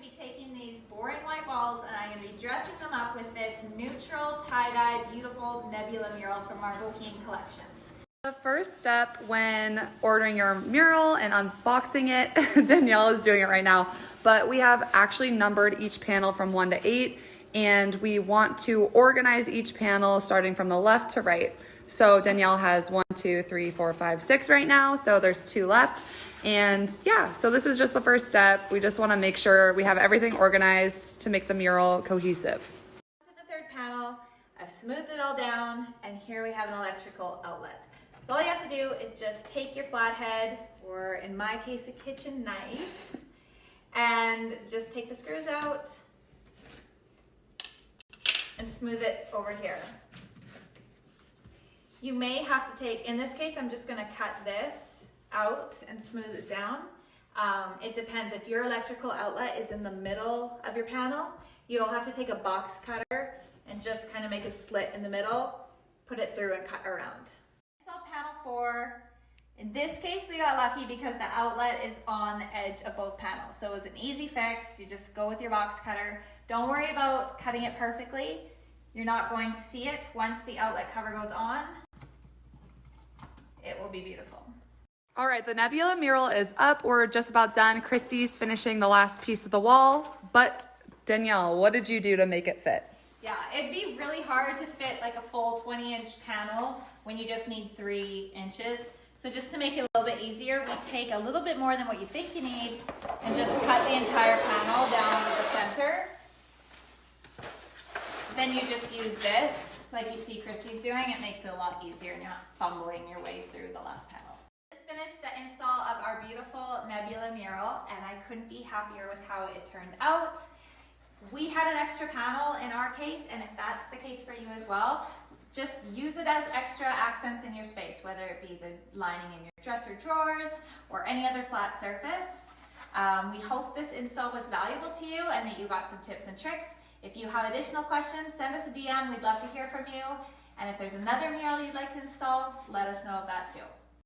going to be taking these boring white walls and I'm going to be dressing them up with this neutral tie-dye beautiful Nebula mural from our Boheme collection. The first step when ordering your mural and unboxing it, Danielle is doing it right now, but we have actually numbered each panel from 1 to 8, and we want to organize each panel starting from the left to right. So Danielle has 1, 2, 3, 4, 5, 6 right now, so there's 2 left. And yeah, so this is just the first step. We just want to make sure we have everything organized to make the mural cohesive. To the third panel, I've smoothed it all down, and here we have an electrical outlet. So all you have to do is just take your flathead, or in my case a kitchen knife, and just take the screws out and smooth it over here. You may have to take, in this case I'm just going to cut this out and smooth it down. It depends. If your electrical outlet is in the middle of your panel, you'll have to take a box cutter and just kind of make a slit in the middle, put it through and cut around. So panel 4, in this case we got lucky because the outlet is on the edge of both panels. So it was an easy fix. You just go with your box cutter. Don't worry about cutting it perfectly. You're not going to see it. Once the outlet cover goes on, it will be beautiful. All right, the Nebula mural is up. We're just about done. Christy's finishing the last piece of the wall, but Danielle, what did you do to make it fit? Yeah, it'd be really hard to fit like a full 20-inch panel when you just need 3 inches. So just to make it a little bit easier, we take a little bit more than what you think you need and just cut the entire panel down to the center. Then you just use this, like you see Christy's doing. It makes it a lot easier and you're not fumbling your way through the last panel. Just finished the install of our beautiful Nebula mural, and I couldn't be happier with how it turned out. We had an extra panel in our case, and if that's the case for you as well, just use it as extra accents in your space, whether it be the lining in your dresser drawers or any other flat surface. We hope this install was valuable to you and that you got some tips and tricks. If you have additional questions, send us a DM. We'd love to hear from you. And if there's another mural you'd like to install, let us know of that too.